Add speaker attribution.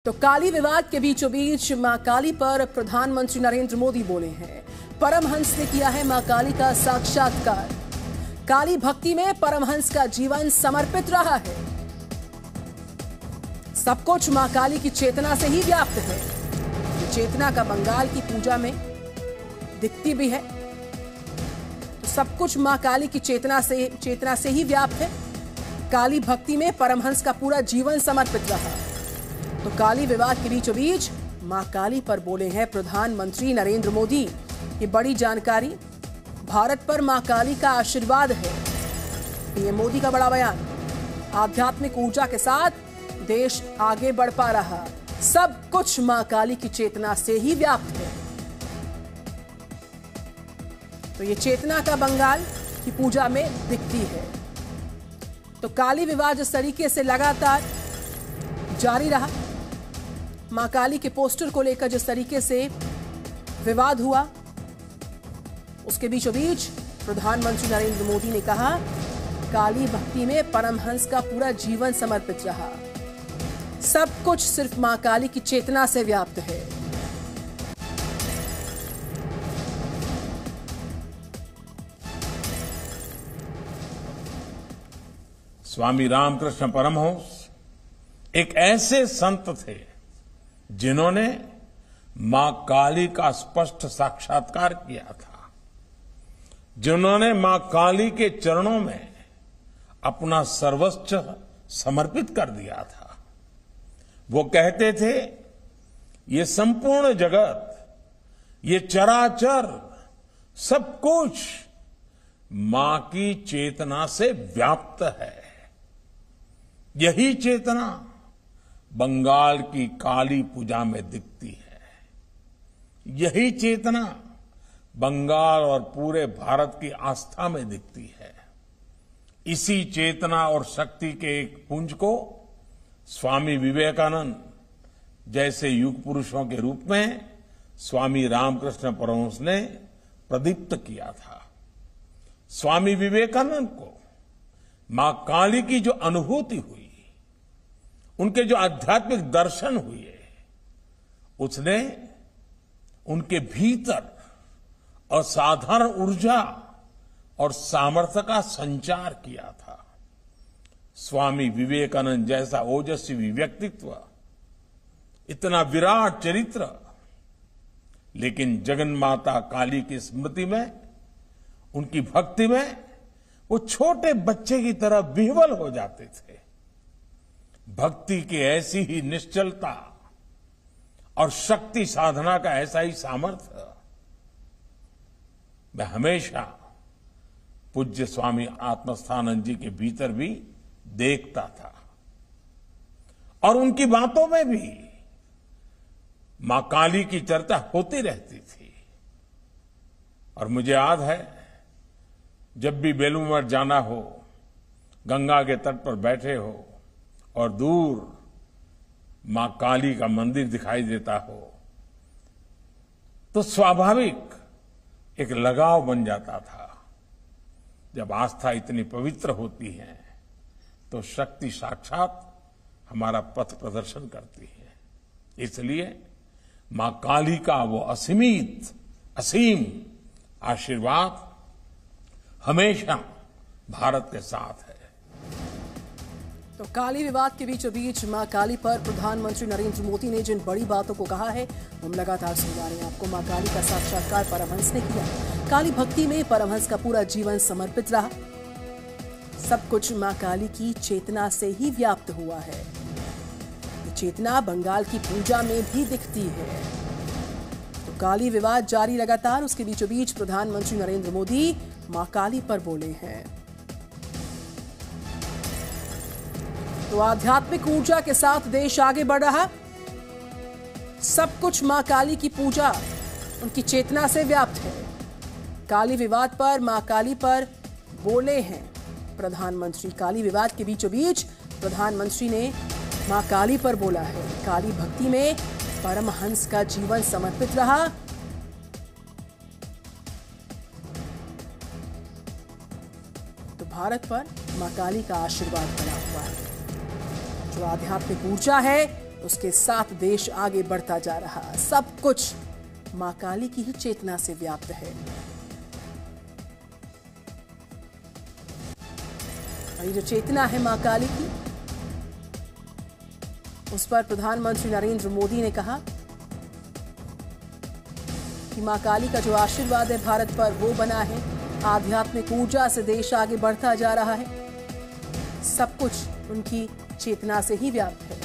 Speaker 1: तो काली विवाद के बीचों बीच मां काली पर प्रधानमंत्री नरेंद्र मोदी बोले हैं। परमहंस ने किया है मां काली का साक्षात्कार। काली भक्ति में परमहंस का जीवन समर्पित रहा है। सब कुछ मां काली की चेतना से ही व्याप्त है। ये चेतना का बंगाल की पूजा में दिखती भी है। तो सब कुछ मां काली की चेतना से ही व्याप्त है। काली भक्ति में परमहंस का पूरा जीवन समर्पित रहा। तो काली विवाद के बीचों बीच मां काली पर बोले हैं प्रधानमंत्री नरेंद्र मोदी। ये बड़ी जानकारी। भारत पर मां काली का आशीर्वाद है। पीएम मोदी का बड़ा बयान। आध्यात्मिक ऊर्जा के साथ देश आगे बढ़ पा रहा। सब कुछ मां काली की चेतना से ही व्याप्त है। तो ये चेतना का बंगाल की पूजा में दिखती है। तो काली विवाद जिस तरीके से लगातार जारी रहा, मां काली के पोस्टर को लेकर जिस तरीके से विवाद हुआ, उसके बीचों बीच प्रधानमंत्री नरेंद्र मोदी ने कहा, काली भक्ति में परमहंस का पूरा जीवन समर्पित रहा। सब कुछ सिर्फ मां काली की चेतना से व्याप्त है।
Speaker 2: स्वामी रामकृष्ण परमहंस एक ऐसे संत थे जिन्होंने मां काली का स्पष्ट साक्षात्कार किया था, जिन्होंने मां काली के चरणों में अपना सर्वस्व समर्पित कर दिया था। वो कहते थे, ये संपूर्ण जगत, ये चराचर, सब कुछ मां की चेतना से व्याप्त है। यही चेतना बंगाल की काली पूजा में दिखती है। यही चेतना बंगाल और पूरे भारत की आस्था में दिखती है। इसी चेतना और शक्ति के एक पुंज को स्वामी विवेकानंद जैसे युग पुरुषों के रूप में स्वामी रामकृष्ण परमहंस ने प्रदीप्त किया था। स्वामी विवेकानंद को मां काली की जो अनुभूति हुई, उनके जो आध्यात्मिक दर्शन हुए, उसने उनके भीतर असाधारण ऊर्जा और सामर्थ्य का संचार किया था। स्वामी विवेकानंद जैसा ओजस्वी व्यक्तित्व, इतना विराट चरित्र, लेकिन जगन्माता काली की स्मृति में, उनकी भक्ति में वो छोटे बच्चे की तरह विह्वल हो जाते थे। भक्ति की ऐसी ही निश्चलता और शक्ति साधना का ऐसा ही सामर्थ्य मैं हमेशा पूज्य स्वामी आत्मस्थानंद जी के भीतर भी देखता था। और उनकी बातों में भी मां काली की चर्चा होती रहती थी। और मुझे याद है, जब भी बेलूर मठ जाना हो, गंगा के तट पर बैठे हो और दूर मां काली का मंदिर दिखाई देता हो, तो स्वाभाविक एक लगाव बन जाता था। जब आस्था इतनी पवित्र होती है तो शक्ति साक्षात हमारा पथ प्रदर्शन करती है। इसलिए मां काली का वो असीम आशीर्वाद हमेशा भारत के साथ है।
Speaker 1: तो काली विवाद के बीचों बीच मां काली पर प्रधानमंत्री नरेंद्र मोदी ने जिन बड़ी बातों को कहा है, हम लगातार सुना रहे हैं आपको। मां काली का साक्षात्कार परमहंस ने किया। काली भक्ति में परमहंस का पूरा जीवन समर्पित रहा। सब कुछ मां काली की चेतना से ही व्याप्त हुआ है। ये चेतना बंगाल की पूजा में भी दिखती है। तो काली विवाद जारी लगातार, उसके बीचों बीच प्रधानमंत्री नरेंद्र मोदी मां काली पर बोले हैं। तो आध्यात्मिक ऊर्जा के साथ देश आगे बढ़ रहा। सब कुछ मां काली की पूजा उनकी चेतना से व्याप्त है। काली विवाद पर मां काली पर बोले हैं प्रधानमंत्री। काली विवाद के बीचों बीच प्रधानमंत्री ने मां काली पर बोला है, काली भक्ति में परमहंस का जीवन समर्पित रहा। तो भारत पर मां काली का आशीर्वाद बना हुआ है। जो आध्यात्मिक ऊर्जा है उसके साथ देश आगे बढ़ता जा रहा। सब कुछ मां काली की ही चेतना से व्याप्त है। और ये जो चेतना है मां काली की, उस पर प्रधानमंत्री नरेंद्र मोदी ने कहा कि मां काली का जो आशीर्वाद है भारत पर, वो बना है। आध्यात्मिक ऊर्जा से देश आगे बढ़ता जा रहा है। सब कुछ उनकी चेतना से ही व्याप्त है।